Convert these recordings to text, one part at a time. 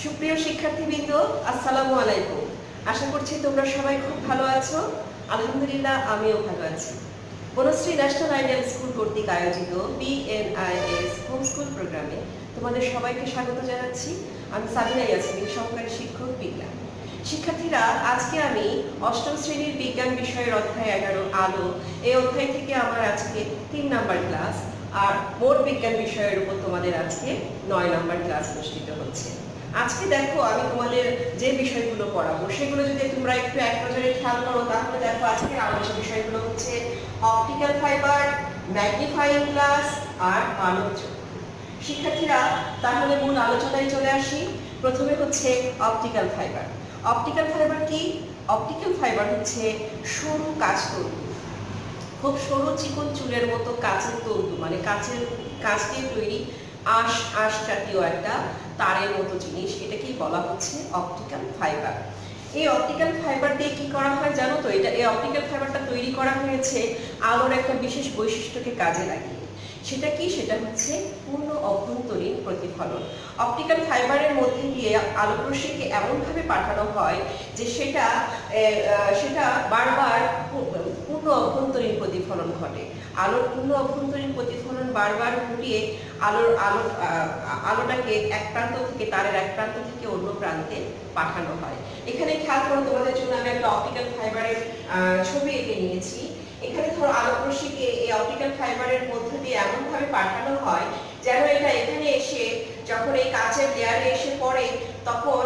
সুপ্রিয় শিক্ষার্থীবৃন্দ, আসসালামু আলাইকুম। আশা করছি তোমরা সবাই খুব ভালো আছো। আলহামদুলিল্লাহ, আমিও ভালো আছি। বনশ্রী ন্যাশনাল আইডিয়াল স্কুল কর্তৃক আয়োজিত BNIS হোম স্কুল প্রোগ্রামে তোমাদের সবাইকে স্বাগত জানাচ্ছি। আমি সাবিনা ইয়াসমিন, সহকারী শিক্ষক বিজ্ঞান। শিক্ষার্থীরা, আজকে আমি অষ্টম শ্রেণীর বিজ্ঞান বিষয়ের অধ্যায় 11 আলো, এই অধ্যায় থেকে আমার আজকে 3 নাম্বার ক্লাস, আর মোট বিজ্ঞান বিষয়ের উপর তোমাদের আজকে 9 নাম্বার ক্লাস অনুষ্ঠিত হচ্ছে। আজকে দেখো, আমি তোমাদের যে বিষয়গুলো পড়াবো সেগুলো যদি তোমরা একটু এক নজরে খেয়াল করো, তাহলে দেখো আজকের আলোচ্য বিষয়গুলো হচ্ছে অপটিক্যাল ফাইবার, ম্যাগনিফাইং গ্লাস আর আলোচ্য। শিক্ষার্থীরা, তাহলে মূল আলোচনায় চলে আসি। প্রথমে হচ্ছে অপটিক্যাল ফাইবার। অপটিক্যাল ফাইবার কি? অপটিক্যাল ফাইবার হচ্ছে সরু কাঁচ তন্তু, খুব সরু চিকন চুলের মতো কাঁচের তন্তু, মানে কাঁচ দিয়ে তৈরি আঁশ জাতীয় একটা তারের মতো জিনিস, এটাকেই বলা হচ্ছে অপটিক্যাল ফাইবার। এই অপটিক্যাল ফাইবার দিয়ে কি করা হয় জানো তো? এই অপটিক্যাল ফাইবারটা তৈরি করা হয়েছে আলোর একটা বিশেষ বৈশিষ্ট্যকে কাজে লাগিয়ে। সেটা কি? সেটা হচ্ছে পূর্ণ অভ্যন্তরীণ প্রতিফলন। অপটিক্যাল ফাইবারের মধ্যে দিয়ে আলোকরশ্মিকে এমনভাবে পাঠানো হয় যে সেটা বারবার পূর্ণ অভ্যন্তরীণ প্রতিফলন ঘটে। আলোর পূর্ণ অভ্যন্তরীণ প্রতিফলন বারবার ঘটিয়ে আলোটাকে এক প্রান্ত থেকে, তারের এক প্রান্ত থেকে অন্য প্রান্তে পাঠানো হয়। এখানে খেয়াল করো, তোমাদের জন্য আমি একটা অপটিক্যাল ফাইবারের ছবি এঁকে নিয়েছি। এখানে ধরো আলোকরশ্মিকে এই অপটিক্যাল ফাইবারের মধ্যে দিয়ে এমনভাবে পাঠানো হয় যেন এটা এখানে এসে যখন এই কাঁচের লেয়ারে এসে পড়ে, তখন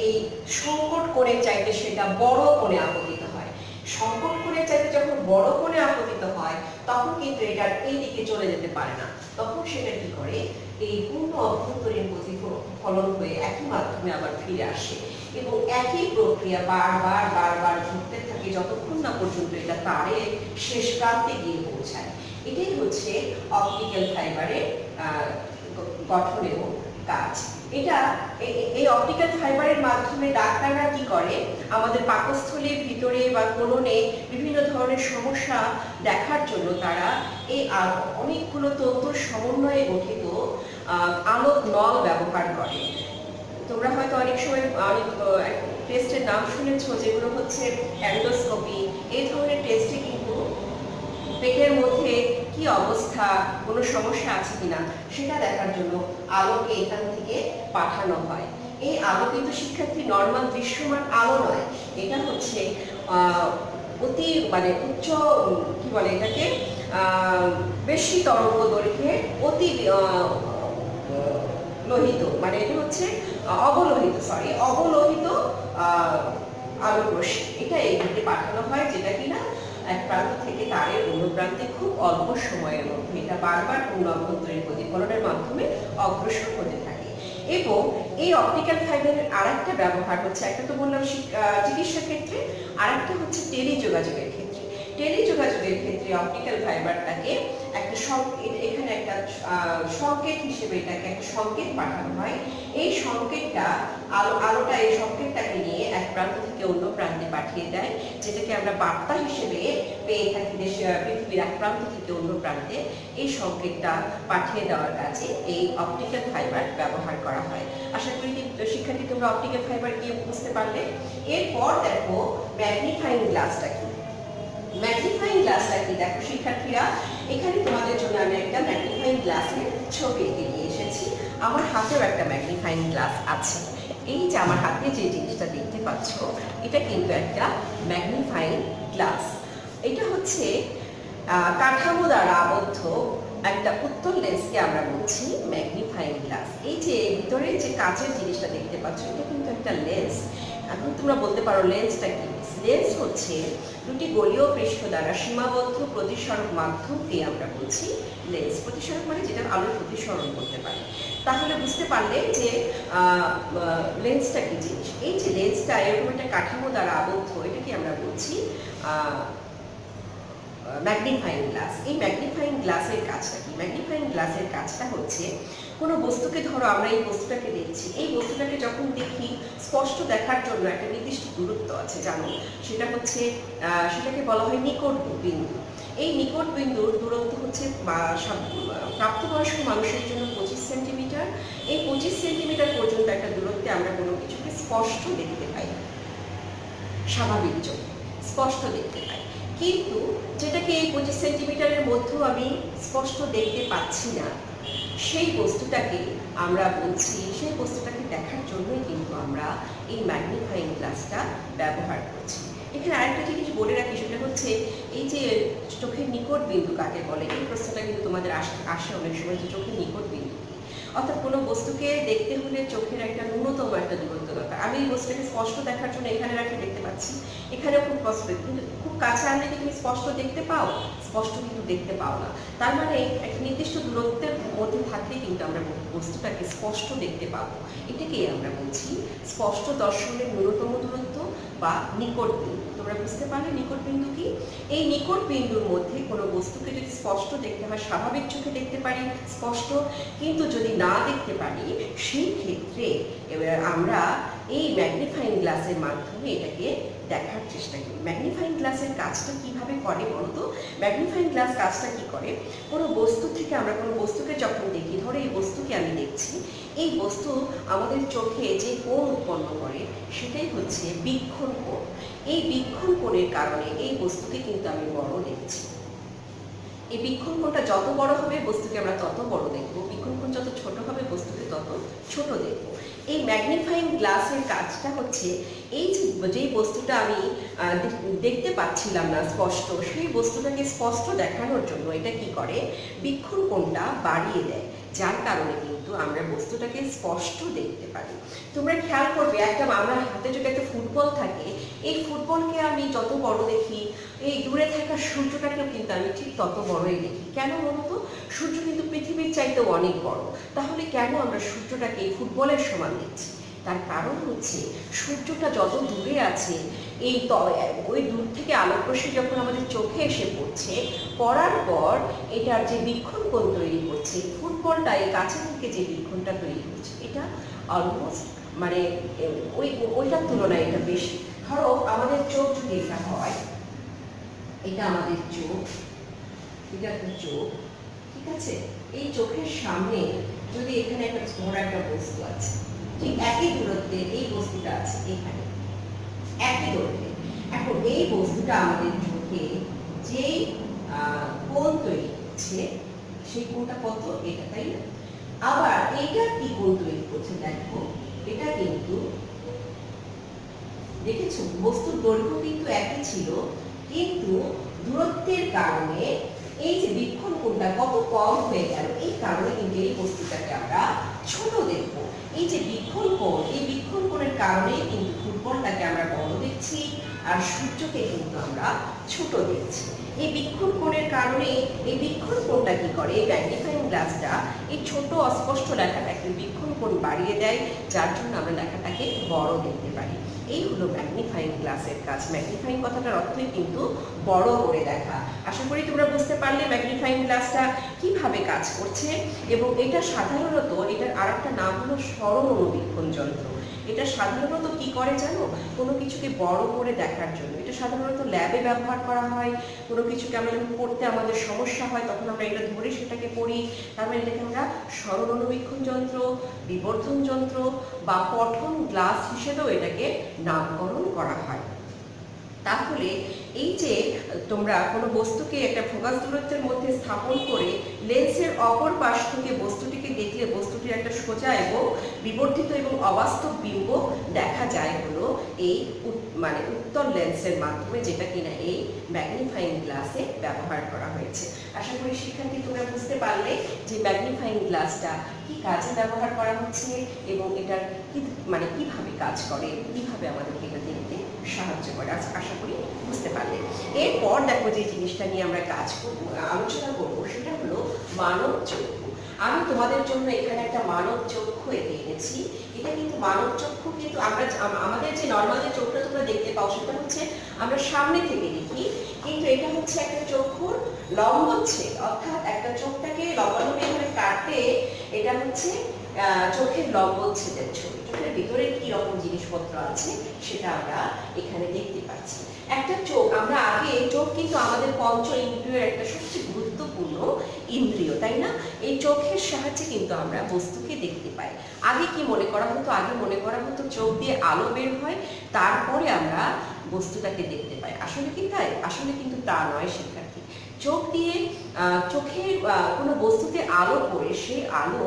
এই সংকট কোণের চাইতে সেটা বড় কোণে আপতিত হয়। সংকট কোণের চাইতে যখন বড় কোণে আপতিত হয়, তখন কিন্তু এটা এই দিকে চলে যেতে পারে না। তখন সেটা কি করে? এই পূর্ণ অভ্যন্তরীণ প্রতিফলন হয়ে একই মাধ্যমে আবার ফিরে আসে এবং একই প্রক্রিয়া বারবার ঘটতে থাকে যতক্ষণ না পর্যন্ত এটা তারের শেষ প্রান্তে গিয়ে পৌঁছায়। এটাই হচ্ছে অপটিক্যাল ফাইবারের গঠন এবং কাজ। এই অপটিক্যাল ফাইবারের মাধ্যমে ডাক্তাররা কি করে? আমাদের পাকস্থলীর ভিতরে বা কোলনে বিভিন্ন ধরনের সমস্যা দেখার জন্য তারা এই অনেকগুলো তন্তুর সমন্বয়ে গঠিত আলোক নল ব্যবহার করে। তোমরা হয়তো অনেক সময় অনেক টেস্টের নাম শুনেছো, যেগুলো হচ্ছে এন্ডোস্কোপি। এই ধরনের টেস্টে কিন্তু পেটের মধ্যে কি অবস্থা, কোনো সমস্যা আছে কিনা সেটা দেখার জন্য আলোকে এখান থেকে পাঠানো হয়। এই আলো কিন্তু শিক্ষার্থী নর্মাল দৃশ্যমান আলো নয়, এটা হচ্ছে অতি উচ্চ, কি বলে এটাকে, বেশি তরঙ্গ দৈর্ঘ্যে অতি লোহিত, মানে এটা হচ্ছে অবলোহিত আলোকরশ্মি। এটা এই দিকে পাঠানো হয়, যেটা কিনা এক প্রান্ত থেকে তারের অন্য প্রান্তে খুব অল্প সময়ের মধ্যে এটা বারবার পূর্ণ অভ্যন্তরীণ প্রতিফলনের মাধ্যমে অগ্রসর হতে থাকে। এবং এই অপটিক্যাল ফাইবারের আরেকটা ব্যবহার হচ্ছে, একটা তো বললাম চিকিৎসা ক্ষেত্রে, আরেকটা হচ্ছে টেলিযোগাযোগের ক্ষেত্রে। টেলিযোগাযোগের ক্ষেত্রে অপটিক্যাল ফাইবারটাকে এখানে একটা সংকেত হিসেবে এটাকে একটা সংকেত পাঠানো হয়। এই সংকেতটা আলোটা এই সংকেতটাকে নিয়ে এক প্রান্ত থেকে অন্য প্রান্তে পাঠিয়ে দেয়, যেটাকে আমরা বার্তা হিসেবে পেয়ে থাকি পৃথিবীর এক প্রান্ত থেকে অন্য প্রান্তে। এই সংকেতটা পাঠিয়ে দেওয়ার কাজে এই অপটিক্যাল ফাইবার ব্যবহার করা হয়। আশা করি শিক্ষার্থী তোমরা অপটিক্যাল ফাইবার কি বুঝতে পারলে। এরপর দেখো ম্যাগনিফাইং গ্লাসটা কি। ম্যাগনিফাইং গ্লাসটা কি দেখো শিক্ষার্থীরা, এখানে তোমাদের জন্য আমি একটা ম্যাগনিফাইং গ্লাসের ছবি এঁকে নিয়ে এসেছি। আমার হাতেও একটা ম্যাগনিফাইং গ্লাস আছে। এই যে আমার হাতে যে জিনিসটা দেখতে পাচ্ছ, এটা কিন্তু একটা ম্যাগনিফাইং গ্লাস। এটা হচ্ছে কাঠামো দ্বারা আবদ্ধ একটা উত্তল লেন্সকে আমরা বলছি ম্যাগনিফাইং গ্লাস। এই যে ভিতরে যে কাচের জিনিসটা দেখতে পাচ্ছ, এটা কিন্তু একটা লেন্স। এখন তোমরা বলতে পারো লেন্সটা কি? লেন্স হচ্ছে দুটি গোলীয় পৃষ্ঠ দ্বারা সীমাবদ্ধ প্রতিসরক মাধ্যমকে আমরা বলছি লেন্স। প্রতিসরক মানে যেটা আলোর প্রতিসরণ করতে পারে। তাহলে বুঝতে পারলে যে লেন্সটা কি জিনিস। এই যে লেন্সটা এরকম একটা কাঠামো দ্বারা আবদ্ধ, এটাকে আমরা বলছি ম্যাগনিফাইং গ্লাস। এই ম্যাগনিফাইং গ্লাসের কাজটা কি? ম্যাগনিফাইং গ্লাসের কাজটা হচ্ছে, কোনো বস্তুকে ধরো আমরা এই বস্তুটাকে দেখছি, এই বস্তুটাকে যখন দেখি স্পষ্ট দেখার জন্য একটা নির্দিষ্ট দূরত্ব আছে, জানো, সেটাকে বলা হয় নিকট বিন্দু। এই নিকট বিন্দুর দূরত্ব হচ্ছে প্রাপ্তবয়স্ক মানুষের জন্য 25 সেন্টিমিটার। এই 25 সেন্টিমিটার পর্যন্ত একটা দূরত্বে আমরা কোনো কিছুকে স্পষ্ট দেখতে পাই, স্বাভাবিক চোখে স্পষ্ট দেখতে পাই। কিন্তু যেটাকে এই 25 সেন্টিমিটারের মধ্যেও আমি স্পষ্ট দেখতে পাচ্ছি না, সেই বস্তুটাকে আমরা বলছি, সেই বস্তুটাকে দেখার জন্যই কিন্তু আমরা এই ম্যাগনিফাইং গ্লাসটা ব্যবহার করছি। এখানে আরেকটা জিনিস বলে রাখি, সেটা হচ্ছে এই যে চোখের নিকট বিন্দু কাকে বলে, এই প্রশ্নটা কিন্তু তোমাদের আসে অনেক সময়, যে চোখের নিকট বিন্দু, অর্থাৎ কোনো বস্তুকে দেখতে হলে চোখের একটা ন্যূনতম একটা দূরত্ব দরকার। আমি এই বস্তুটাকে স্পষ্ট দেখার জন্য এখানে রাখি দেখতে পাচ্ছি, এখানেও খুব স্পষ্ট, কিন্তু খুব কাছে আনলে কি তুমি স্পষ্ট দেখতে পাও? স্পষ্ট কিন্তু দেখতে পাও না। তার মানে একটা নির্দিষ্ট দূরত্বের মধ্যে থাকলে কিন্তু আমরা বস্তুটাকে স্পষ্ট দেখতে পাবো। এটাকেই আমরা বলছি স্পষ্ট দর্শনের ন্যূনতম দূরত্ব বা নিকট বিন্দু। তোমরা বুঝতে পারলে নিকট বিন্দু কি? এই নিকট বিন্দুর মধ্যে কোনো বস্তুকে যদি স্পষ্ট দেখতে হয়, স্বাভাবিক চোখে দেখতে পারি স্পষ্ট, কিন্তু যদি না দেখতে পারি সেই ক্ষেত্রে এবার আমরা এই ম্যাগনিফাইং গ্লাসের মাধ্যমে এটাকে দেখার চেষ্টা করি। ম্যাগনিফাইং গ্লাসের কাজটা কিভাবে করে বলতো? ম্যাগনিফাইং গ্লাস কাজটা কি করে? কোনো বস্তু থেকে আমরা কোনো বস্তুকে যখন দেখি, ধরো এই বস্তুকে আমি দেখছি, এই বস্তু আমাদের চোখে যে কোণ উৎপন্ন করে সেটাই হচ্ছে বীক্ষণ কোণ। এই বীক্ষণ কোণের কারণে এই বস্তুকে কিন্তু আমি বড় দেখছি। এই বীক্ষণ কোণটা যত বড় হবে বস্তুকে আমরা তত বড় দেখব, বীক্ষণ কোণ যত ছোট হবে বস্তুকে তত ছোট দেখব। এই ম্যাগনিফাইং গ্লাসের কাজটা হচ্ছে এই যেই বস্তুটা আমি দেখতে পাচ্ছিলাম না স্পষ্ট, সেই বস্তুটাকে স্পষ্ট দেখানোর জন্য এটা কি করে, বীক্ষণ কোণটা বাড়িয়ে দেয়, যার কারণে কিন্তু আমরা বস্তুটাকে স্পষ্ট দেখতে পারি। তোমরা খেয়াল করবে, আমরা হাতে যদি একটা ফুটবল থাকে, এই ফুটবলকে আমি যত বড় দেখি, এই দূরে থাকা সূর্যটাকেও কিন্তু আমি ঠিক তত বড়ই দেখি। কেন বলতো? সূর্য কিন্তু পৃথিবীর চাইতেও অনেক বড়। তাহলে কেন আমরা সূর্যটাকে এই ফুটবলের সমান দেখছি? তার কারণ হচ্ছে সূর্যটা যত দূরে আছে, এই ওই দূর থেকে আলোকরশ্মি যখন আমাদের চোখে এসে পড়ছে, পড়ার পর এটার যে বীক্ষণ কোণ তৈরি করছে, ফুটবলটা এই কাছে থেকে যে বীক্ষণটা তৈরি করছে, এটা অলমোস্ট মানে ওইটার তুলনায় এটা বেশি। ধরো আমাদের চোখ যদি এটা হয়, এটা আমাদের চোখ, এটা একটা চোখ, ঠিক আছে? এই চোখের সামনে যদি এখানে একটা বড় একটা বস্তু আছে, ঠিক একই দূরত্বে এই বস্তুটা আছে, এখানে একই দূরত্বে। এখন এই বস্তুটা আমাদের চোখে যেই কোণ তৈরি করছে, সেই কোণটা কত? এটা, তাই না? আবার এইটা কি কোণ তৈরি করছে? দেখো, এটা কিন্তু দেখেছো বস্তুর দৈর্ঘ্য কিন্তু একই ছিল, কিন্তু দূরত্বের কারণে এই যে বীক্ষণ কোণটা কত কম হয়ে গেল, এই কারণে কিন্তু এই বস্তুটাকে আমরা ছোট দেখব। এই যে বীক্ষণ কোণ, এই বীক্ষণ কোণের কারণেই কিন্তু ফুটবলটাকে আমরা বড় দেখছি, আর সূর্যকে কিন্তু আমরা ছোট দেখছি। এই বীক্ষণ কোণের কারণে এই বীক্ষণ কোণটা কি করে, এই ম্যাগনিফাইং গ্লাসটা এই ছোট অস্পষ্ট লেখাটাকে বীক্ষণ কোণ বাড়িয়ে দেয়, যার জন্য আমরা লেখাটাকে বড় দেখতে পারি। এই হলো ম্যাগনিফাইং গ্লাসের কাজ। ম্যাগনিফাইং কথাটার অর্থই কিন্তু বড় করে দেখা। আশা করি তোমরা বুঝতে পারলে ম্যাগনিফাইং গ্লাসটা কিভাবে কাজ করছে। এবং এটা সাধারণত, এটার আরেকটা নাম হলো সরল অনুবীক্ষণ যন্ত্র। এটা সাধারণত কি করে জানো? কোনো কিছুকে বড় করে দেখার জন্য। এটা সাধারণত ল্যাবে ব্যবহার করা হয়। কোনো কিছুকে আমরা যখন পড়তে আমাদের সমস্যা হয়, তখন আমরা এটা ধরে সেটাকে পড়ি। তার মানে এটাকে আমরা সরল অনুবীক্ষণ যন্ত্র, বিবর্ধন যন্ত্র বা পঠন গ্লাস হিসেবেও এটাকে নামকরণ করা হয়। তাহলে এই যে তোমরা কোনো বস্তুকে একটা ফোকাস দূরত্বের মধ্যে স্থাপন করে লেন্সের অপর পাশ থেকে বস্তুটিকে দেখলে বস্তুটির একটা সোজা এবং বিবর্ধিত এবং অবাস্তব বিম্ব দেখা যায় হলো এই উত্তল লেন্সের মাধ্যমে, যেটা কিনা এই ম্যাগনিফাইং গ্লাসে ব্যবহার করা হয়েছে। আশা করি শিক্ষার্থী তোমরা বুঝতে পারলে যে ম্যাগনিফাইং গ্লাসটা কি কাজে ব্যবহার করা হচ্ছে এবং এটার কিভাবে কাজ করে, কিভাবে আমাদেরকে এটা দেখতে সাহায্য করে। আশা করি বুঝতে পারলে। এরপর দেখো যে জিনিসটা নিয়ে আমরা আলোচনা করবো, সেটা হলো মানব চক্ষু। আমি তোমাদের জন্য এখানে একটা মানব চক্ষু এঁকে এনেছি। এটা কিন্তু মানব চক্ষু, কিন্তু আমাদের যে নর্মাল যে চোখটা তোমরা দেখতে পাও সেটা হচ্ছে আমরা সামনে থেকে দেখি, কিন্তু এটা হচ্ছে একটা চক্ষুর লম্বচ্ছেদ, অর্থাৎ একটা চোখটাকে লম্বালম্বি এখানে কাটে এটা হচ্ছে চোখের লম্বচ্ছেদের ছবি। চোখের ভিতরে কি রকম জিনিসপত্র আছে সেটা আমরা এখানে দেখতে পাচ্ছি। একটা চোখ, আমরা আগে চোখ কিন্তু আমাদের পঞ্চ ইন্দ্রিয়ের একটা সবচেয়ে গুরুত্বপূর্ণ ইন্দ্রিয়, তাই না? এই চোখের সাহায্যে কিন্তু আমরা বস্তুকে দেখতে পাই। আগে কি মনে করা হতো? আগে মনে করা হতো চোখ দিয়ে আলো বের হয়, তারপরে আমরা বস্তুটাকে দেখতে পাই। আসলে কি তাই? আসলে কিন্তু তা নয় শিক্ষার্থী। চোখ দিয়ে চোখের কোনো বস্তুতে আলো পড়ে সেই আলো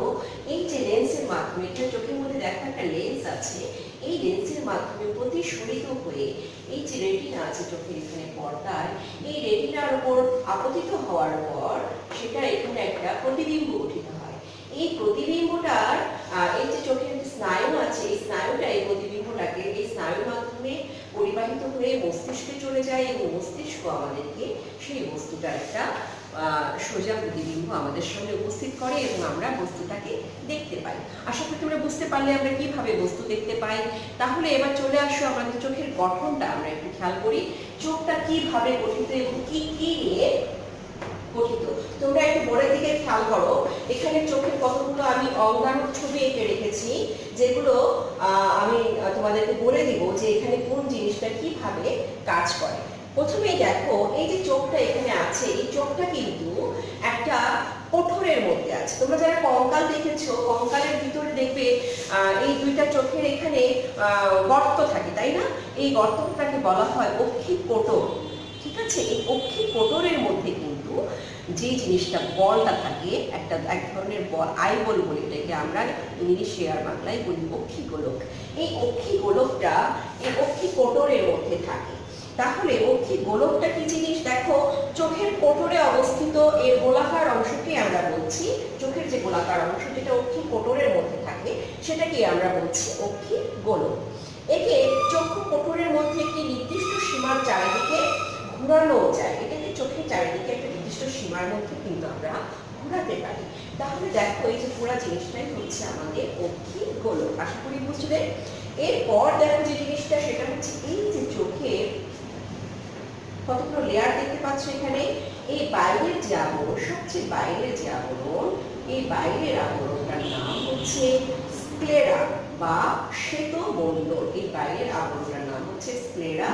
এই যে লেন্সের মাধ্যমে, এটা চোখের মধ্যে দেখা একটা লেন্স আছে, এই লেন্সের মাধ্যমে প্রতিফলিত হয়ে এই যে রেটিনা আছে চোখের এখানে পর্দায়, এই রেটিনার উপর আপতিত হওয়ার পর সেটা এখানে একটা প্রতিবিম্ব গঠিত হয়। এই প্রতিবিম্বটার এই যে চোখের স্নায়ু আছে, এই স্নায়ুটা এই প্রতিবিম্বটাকে এই স্নায়ুর মাধ্যমে পরিবাহিত হয়ে মস্তিষ্কে চলে যায় এবং মস্তিষ্ক আমাদেরকে সেই বস্তুটার একটা সোজা প্রতিবিম্ব আমাদের সামনে উপস্থিত করে এবং আমরা বস্তুটাকে দেখতে পাই। আশা করি তোমরা বুঝতে পারলে আমরা কিভাবে বস্তু দেখতে পাই। তাহলে এবার চলে আসো আমাদের চোখের গঠনটা আমরা একটু খেয়াল করি। চোখটা কিভাবে গঠিত এবং কি কি নিয়ে গঠিত। তোমরা একটু বোর্ডের দিকে খেয়াল করো, এখানে চোখের কতগুলো আমি অঙ্গাণুর ছবি এঁকে রেখেছি, যেগুলো আমি তোমাদেরকে বলে দিব যে এখানে কোন জিনিসটা কিভাবে কাজ করে। প্রথমেই দেখো, এই যে চোখটা এখানে আছে, এই চোখটা কিন্তু একটা কোঠরের মধ্যে আছে। তোমরা যারা কঙ্কাল দেখেছো, কঙ্কালের ভিতরে দেখবে এই দুইটা চোখের এখানে গর্ত থাকে, তাই না? এই গর্তটাকে বলা হয় অক্ষিক কোটর। ঠিক আছে, এই অক্ষিক কোটরের মধ্যে কিন্তু যে জিনিসটা বলটা থাকে, এক ধরনের বল, আইবল বলি এটাকে আমরা ইংলিশে আর বাংলায় বলি অক্ষি গোলক। এই অক্ষি গোলকটা এই অক্ষি কোটরের মধ্যে থাকে। তাহলে অক্ষি গোলকটা কি জিনিস? দেখো, চোখের কোটরে অবস্থিত এর গোলাকার অংশকে আমরা বলছি, চোখের যে গোলাকার অংশ যেটা অক্ষি কোটরের মধ্যে থাকে সেটাকে আমরা বলছি অক্ষি গোলক। একে চক্ষু কোটরের মধ্যে একটি নির্দিষ্ট সীমার চারিদিকে ঘুরানো যায়। এটাকে চোখের চারিদিকে একটা নির্দিষ্ট সীমার মধ্যে কিন্তু আমরা ঘুরাতে পারি। তাহলে দেখো, এই যে পুরো জিনিসটাই হচ্ছে আমাদের অক্ষি গোলক। আশা করি বুঝলে। এরপর দেখো যে জিনিসটা, সেটা হচ্ছে এই যে চোখের কতগুলো লেয়ার দেখতে পাচ্ছ এখানে। এই বাইরের যে আবরণ, সবচেয়ে বাইরের যে আবরণ, এই বাইরের আবরণটার নাম হচ্ছে স্ক্লেরা বা শ্বেতমণ্ডল। এই বাইরের আবরণটার নাম হচ্ছে স্ক্লেরা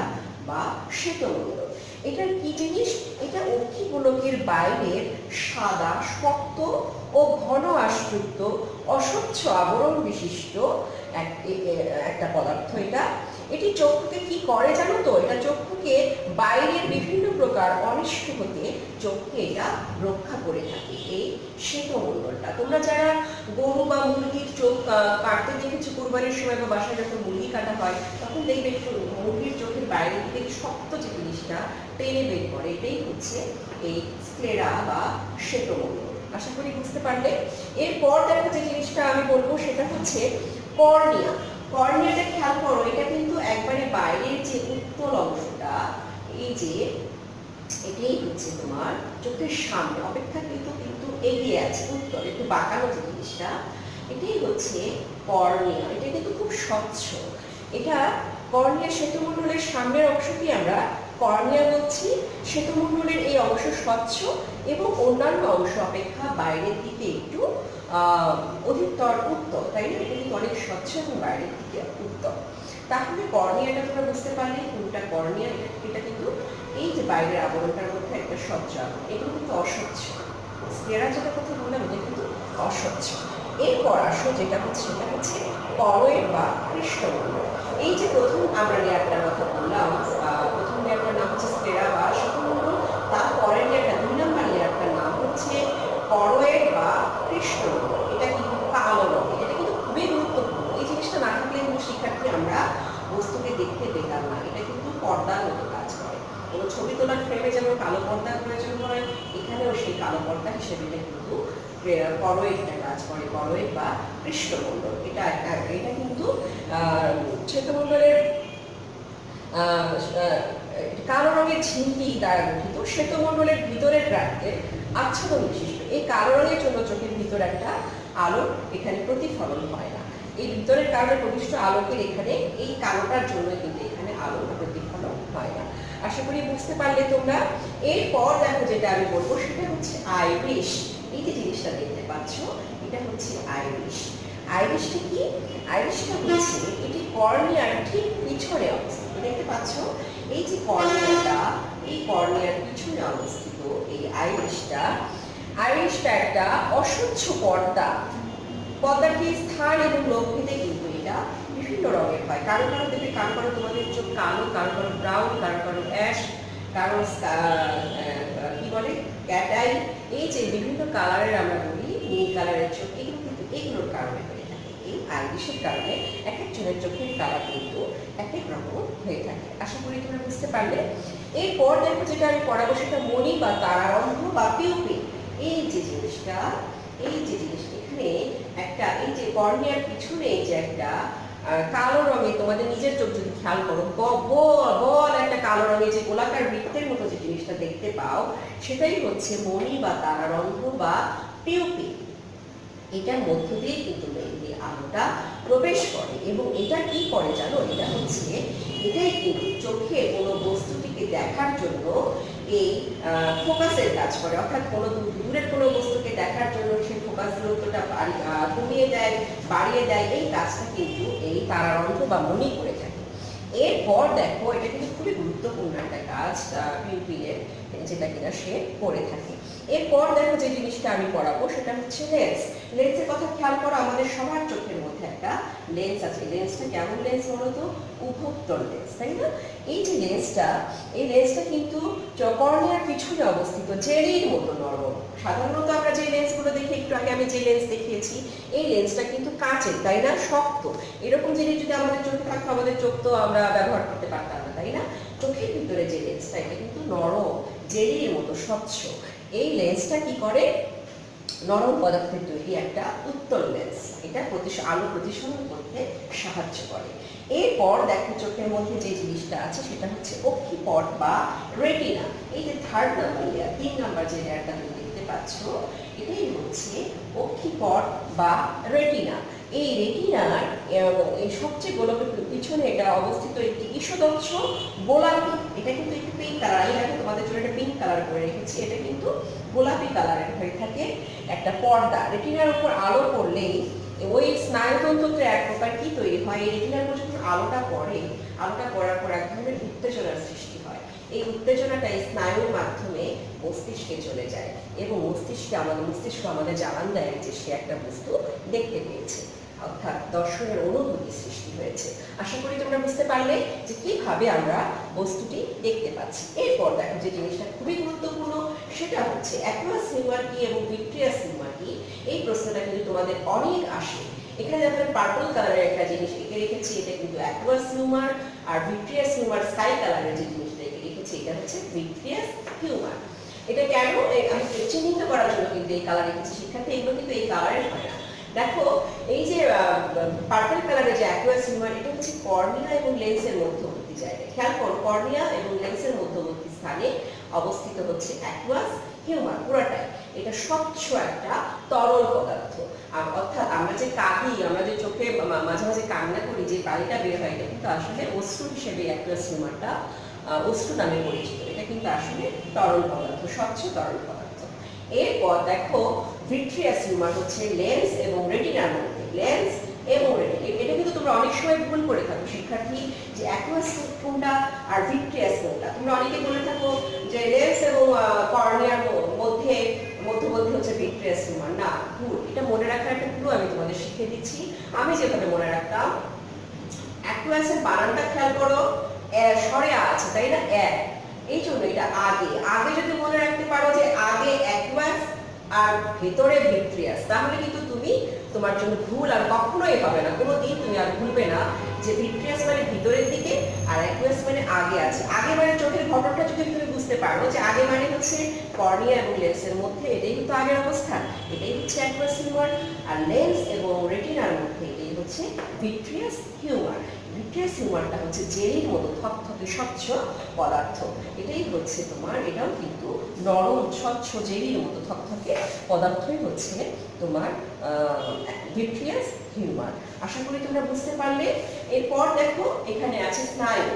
বা শ্বেতমণ্ডল। এটা কি জিনিস? এটা অক্ষি গোলকের বাইরের সাদা, শক্ত ও ঘন আঁশযুক্ত অস্বচ্ছ আবরণ বিশিষ্ট একটা পদার্থ। এটি চক্ষুকে কি করে জানো তো? এটা চক্ষুকে বাইরের বিভিন্ন প্রকার অনিষ্ট হতে চোখকে এটা রক্ষা করে থাকে, এই শ্বেতমণ্ডলটা। তোমরা যারা গরু বা মুরগির চোখ কাটতে দেখেছো কুরবানির সময় বা বাসায় যখন মুরগি কাটা হয়, তখন দেখবে মুরগির চোখের বাইরে থেকে শক্ত যে জিনিসটা টেনে বের করে, এটাই হচ্ছে এই স্ক্লেরা বা শ্বেতমণ্ডল। আশা করি বুঝতে পারলে। এরপর দেখো যে জিনিসটা আমি বলবো সেটা হচ্ছে কর্নিয়া। কর্নিয়াটা খেয়াল করো, এটা কিন্তু একবারে বাইরের যে উত্তল অংশটা, এই যে এটাই হচ্ছে তোমার চোখের সামনে অপেক্ষাকৃত কিন্তু এগিয়ে আছে, উত্তল একটু বাঁকানো যে জিনিসটা, এটাই হচ্ছে কর্নিয়া। এটা কিন্তু খুব স্বচ্ছ। এটা কর্নিয়া, শ্বেতমণ্ডলের সামনের অংশটি আমরা কর্নিয়া বলছি। শ্বেতমণ্ডলের এই অংশ স্বচ্ছ এবং অন্যান্য অংশ অপেক্ষা বাইরের দিকে একটু অধিকতর উত্তল, তাই না? এটা কিন্তু অনেক স্বচ্ছ এবং বাইরের দিকে উত্তল। তাহলে কর্নিয়াটা তোমরা বুঝতে পারলে কোনটা কর্নিয়া। এটা কিন্তু এই যে বাইরের আবরণটার মধ্যে একটা স্বচ্ছ আবরণ, এগুলো কিন্তু অস্বচ্ছ। স্ক্লেরা যেটা কথা বললাম এটা কিন্তু অস্বচ্ছ। এরপর আসো যেটা হচ্ছে সেটা হচ্ছে করয়েড বা কৃষ্ণমণ্ডল। এই যে প্রথম আমরা লেয়ারটার কথা বললাম, প্রথম লেয়ারটার নাম হচ্ছে স্ক্লেরা বা শ্বেতমণ্ডল, তারপরের লেয়ারটা 2 নম্বর লেয়ারটার নাম হচ্ছে করয়েড বা কৃষ্ণমণ্ডল। এটা কিন্তু কালো রঙের। এটা কিন্তু খুবই গুরুত্বপূর্ণ। এই জিনিসটা না থাকলে কিন্তু শিক্ষার্থী আমরা বস্তুকে দেখতে পেতাম না। এটা কিন্তু পর্দার মতো কাজ করে। কোনো ছবি তোলার ফ্রেমে যেমন কালো পর্দার প্রয়োজন হয়, এখানেও সেই কালো পর্দা হিসেবে কিন্তু করয়েডটা কাজ করে, করয়েড বা কৃষ্ণমণ্ডল। এটা কিন্তু শ্বেতমণ্ডলের কালো রঙের ঝিল্লি দ্বারা গঠিত। শ্বেতমণ্ডলের ভিতরের প্রান্তে আচ্ছাদন বিশিষ্ট। এই কালো রঙের জন্য চোখের ভিতর একটা আলো এখানে প্রতিফলন হয় না। এই ভিতরের কারণে প্রবিষ্ট আলোকের এখানে এই কালোটার জন্য কিন্তু এখানে আলো প্রতিফলন হয় না। আশা করি বুঝতে পারলে তোমরা। এরপর দেখো যেটা আমি বলবো সেটা হচ্ছে আইরিশ। এই যে জিনিসটা দেখতে পাচ্ছ এটা হচ্ছে আইরিশ। আইরিশটা কি? আইরিশটা হচ্ছে এটি কর্নিয়ার ঠিক পিছনে অবস্থিত। দেখতে পাচ্ছ এই যে কর্নিয়াটা, এই কর্নিয়ার পিছনে অবস্থিত এই আইরিশটা, আইরিশটা একটা অস্বচ্ছ পর্দা। পর্দাটির স্থান এবং লক্ষ্যতে কিন্তু এটা বিভিন্ন রঙের হয়। কারো কারো দেখবে, কারো কারো তোমাদের চোখ কালো, কারো কারো ব্রাউন, কারো কারো অ্যাশ, কারো কি বলে ক্যাটাই, এই যে বিভিন্ন কালারের আমরা বলি নীল কালারের চোখ, এগুলো কিন্তু এগুলোর কারণে হয়ে থাকে। এই আইরিশের কারণে এক একজনের চোখের কালার কিন্তু এক এক রকম হয়ে থাকে। আশা করি তোমরা বুঝতে পারলে। এরপর দেখো যেটা আমি পড়াবো সেটা মণি বা তারারন্ধ্র বা পিউপিল। এই যে জিনিসটা, এই যে জিনিসটা এখানে একটা, এই যে কর্নিয়ার পিছনে এই যে একটা কালো রঙে, তোমাদের নিজের চোখ যদি খেয়াল করো, বল একটা কালো রঙের যে গোলাকার বৃত্তের মতো যে জিনিসটা দেখতে পাও, সেটাই হচ্ছে মণি বা তারারন্ধ্র বা পিউপিল। এটার মধ্য দিয়ে কিন্তু মেইনলি আলোটা প্রবেশ করে এবং এটা কি করে জানো, এটা হচ্ছে এটাই কিন্তু চোখে কোনো বস্তুটিকে দেখার জন্য এই ফোকাসের কাজ করে। অর্থাৎ কোনো দূরের কোনো বস্তুকে দেখার জন্য সেই ফোকাস দূরত্বটা কমিয়ে দেয়, বাড়িয়ে দেয়। এই কাজটা কিন্তু এই তারারন্ধ্র বা মণি করে থাকে। এরপর দেখো এটা কিন্তু খুবই গুরুত্বপূর্ণ একটা কাজ পিউপিলের, যেটা কিনা সে করে থাকে। এরপর দেখো যে জিনিসটা আমি পড়াবো সেটা হচ্ছে লেন্স। লেন্সের কথা খেয়াল করো, আমাদের সবার চোখের মধ্যে একটা লেন্স আছে। লেন্সটা কেমন লেন্স বলো তো? উভোত্তল লেন্স, তাই না? এই যে লেন্সটা, এই লেন্সটা কিন্তু কর্নিয়ার পিছনে অবস্থিত, জেলির মতো নরম। সাধারণত আমরা যে লেন্সগুলো দেখি, একটু আগে আমি যে লেন্স দেখিয়েছি, এই লেন্সটা কিন্তু কাঁচের, তাই না? শক্ত। এরকম জিনিস যদি আমাদের চোখে থাকতো, আমাদের চোখ তো আমরা ব্যবহার করতে পারতাম না, তাই না? চোখের ভিতরে যে লেন্সটা, এটা কিন্তু নরম, জেলির মতো স্বচ্ছ। এই লেন্সটা কি করে? নরম পদার্থের তৈরি একটা উত্তল লেন্স। এটা আলো প্রতিসরণ করতে সাহায্য করে। এরপর দেখো চোখের মধ্যে যে জিনিসটা আছে সেটা হচ্ছে অক্ষিপট বা রেটিনা। এই যে থার্ড নাম্বার লেয়ার, 3 নাম্বার যে লেয়ারটা তুমি দেখতে পাচ্ছ, এটাই হচ্ছে অক্ষিপট বা রেটিনা। এই রেটিনার এই সবচেয়ে গোলাপের পিছনে এটা অবস্থিত একটি ঈষদচ্ছ গোলাপি, এটা কিন্তু একটু পিঙ্ক কালার, আমি দেখো তোমাদের জন্য একটা পিঙ্ক কালার করে রেখেছি, এটা কিন্তু গোলাপি কালারের হয়ে থাকে একটা পর্দা। রেটিনার উপর আলো পড়লেই ওই স্নায়ুতন্ত্রে এক প্রকার কি তৈরি হয়, এই রেটিনার উপর যখন আলোটা পড়ে, আলোটা পড়ার পর এক ধরনের উত্তেজনার সৃষ্টি হয়। এই উত্তেজনাটা এই স্নায়ুর মাধ্যমে মস্তিষ্কে চলে যায় এবং মস্তিষ্ক আমাদের জানান দেয় যে সে একটা বস্তু দেখতে পেয়েছে, অর্থাৎ দর্শনের অনুভূতি সৃষ্টি হয়েছে। আশা করি তোমরা বুঝতে পারলে যে কিভাবে আমরা বস্তুটি দেখতে পাচ্ছি। এরপর দেখো যে জিনিসটা খুবই গুরুত্বপূর্ণ সেটা হচ্ছে অ্যাকুয়াস হিউমার কি এবং ভিট্রিয়াস হিউমার কি। এই প্রশ্নটা কিন্তু তোমাদের অনেক আসে। এখানে দেখো পার্পল কালারের একটা জিনিস এঁকে রেখেছি, এটা কিন্তু অ্যাকুয়াস হিউমার, আর ভিট্রিয়াস হিউমার স্কাই কালারের যে জিনিসটা এঁকে রেখেছি এটা হচ্ছে ভিট্রিয়াস হিউমার। এটা কেন আমি চিহ্নিত করার জন্য কিন্তু এই কালার রেখেছি। শিক্ষার্থী, এগুলো কিন্তু এই কালারের হয় না। দেখো এই যে পার্পল কালারের যে অ্যাকুয়াস হিউমার, এটা হচ্ছে কর্নিয়া এবং লেন্সের মধ্যবর্তী জায়গায়। খেয়াল করো, কর্নিয়া এবং লেন্সের মধ্যবর্তী স্থানে অবস্থিত হচ্ছে অ্যাকুয়াস হিউমার পুরোটাই। এটা স্বচ্ছ একটা তরল পদার্থ। অর্থাৎ আমরা যে কাঁদি, আমরা যে চোখে মাঝে মাঝে কান্না করি, যে পানিটা বের হয়, এটা কিন্তু আসলে অশ্রু হিসেবে অ্যাকুয়াস হিউমারটা অশ্রু নামে পরিচিত। এটা কিন্তু আসলে তরল পদার্থ, স্বচ্ছ তরল পদার্থ। এরপর দেখো ভিট্রিয়াস হিউমার হচ্ছে লেন্স এবং রেটিনার মধ্যে, লেন্স এবং রেটিনা। এটা কিন্তু তোমরা অনেক সময় ভুল করে থাকো শিক্ষার্থী, যে অ্যাকুয়াস কোনটা আর ভিট্রিয়াস কোনটা। তোমরা অনেকে বলে থাকো যে লেন্স এবং কর্নিয়ার মধ্যবর্তী হচ্ছে ভিট্রিয়াস হিউমার। না, ভুল। এটা মনে রাখার একটা ক্লু আমি তোমাদের শিখিয়ে দিচ্ছি। আমি যেভাবে মনে রাখতাম, অ্যাকুয়াসের বানানটা খেয়াল করো, স্বরে আছে, তাই না? এই জন্য এটা আগে আগে যদি মনে রাখতে পারো যে আগে অ্যাকুয়াস আর ভেতরে ভিট্রিয়াস, তাহলে কিন্তু তুমি তোমার জন্য ভুল আর কখনোই হবে না। কোনোদিন তুমি আর ভুলবে না যে ভিট্রিয়াস মানে ভিতরের দিকে আর অ্যাকুয়াস মানে আগে আছে। আগে মানে চোখের ঘটনাটা যদি তুমি বুঝতে পারো যে আগে মানে হচ্ছে কর্নিয়া এবং লেন্সের মধ্যে, এটাই কিন্তু আগের অবস্থান, এটাই হচ্ছে অ্যাকুয়াস হিউমার। আর লেন্স এবং রেটিনার মধ্যে এটাই হচ্ছে ভিট্রিয়াস হিউমার। ভিট্রিয়াস হিউমারটা হচ্ছে জেলির মতো থকথকে স্বচ্ছ পদার্থ। এটাই হচ্ছে তোমার, এটাও কিন্তু নরম স্বচ্ছ জেলির মতো থকথকে পদার্থই হচ্ছে তোমার ভিট্রিয়াস হিউমার। আশা করি তোমরা বুঝতে পারলে। এরপর দেখো এখানে আছে স্নায়ু।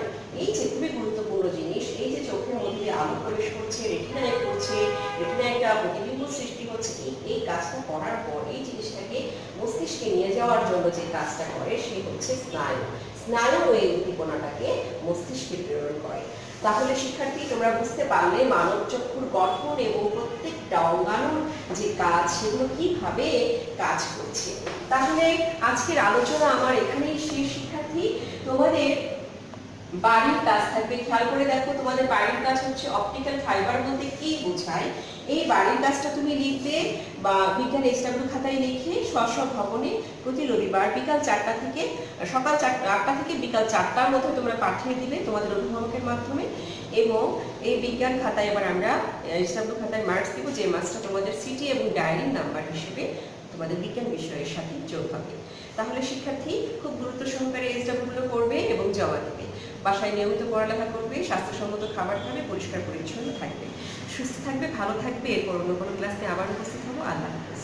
এই যে খুবই গুরুত্বপূর্ণ জিনিস, এই যে চোখের মধ্যে আলো প্রবেশ করছে, রেটিনায় পড়ছে, রেটিনায় একটা প্রতিবিম্ব সৃষ্টি হচ্ছে, এই করার পর এই জিনিসটাকে মস্তিষ্কে নিয়ে যাওয়ার জন্য যে কাজটা করে সে হচ্ছে স্নায়ু। স্নায়ু এই উদ্দীপনাটাকে মস্তিষ্কে প্রেরণ করে। তাহলে শিক্ষার্থী তোমরা বুঝতে পারলে মানব চক্ষুর গঠন এবং প্রত্যেকটা অঙ্গাণুর যে কাজ সেগুলো কিভাবে কাজ করছে। তাহলে আজকের আলোচনা আমার এখানেই শেষ শিক্ষার্থী। তোমাদের বাড়ির কাজ থাকবে, খেয়াল করে দেখো তোমাদের বাড়ির কাজ হচ্ছে অপটিক্যাল ফাইবার বলতে কি বোঝায়। এই বাড়ির কাজটা তুমি লিখবে বা বিজ্ঞান এসডব্লিউ খাতায় লিখে স্ব ভবনে প্রতি রবিবার বিকাল 4টা থেকে সকাল 8টা থেকে বিকাল 4টার মধ্যে তোমরা পাঠিয়ে দিবে তোমাদের অভিভাবকের মাধ্যমে। এবং এই বিজ্ঞান খাতায় এবার আমরা এসডব্লিউ খাতায় মার্কস দিব, যে মার্কসটা তোমাদের সিটি এবং ডায়েরি নাম্বার হিসেবে তোমাদের বিজ্ঞান বিষয়ের সাথে যোগ হবে। তাহলে শিক্ষার্থী খুব গুরুত্ব সহকারে এসডব্লিউ করবে এবং জমা দেবে। বাসায় নিয়মিত পড়ালেখা করবে, স্বাস্থ্যসম্মত খাবার খাবে, পরিষ্কার পরিচ্ছন্ন থাকবে, সুস্থ থাকবে, ভালো থাকবে। এরপর অন্য কোনো ক্লাসে আবার উপস্থিত হবো। আল্লাহ হাফেজ।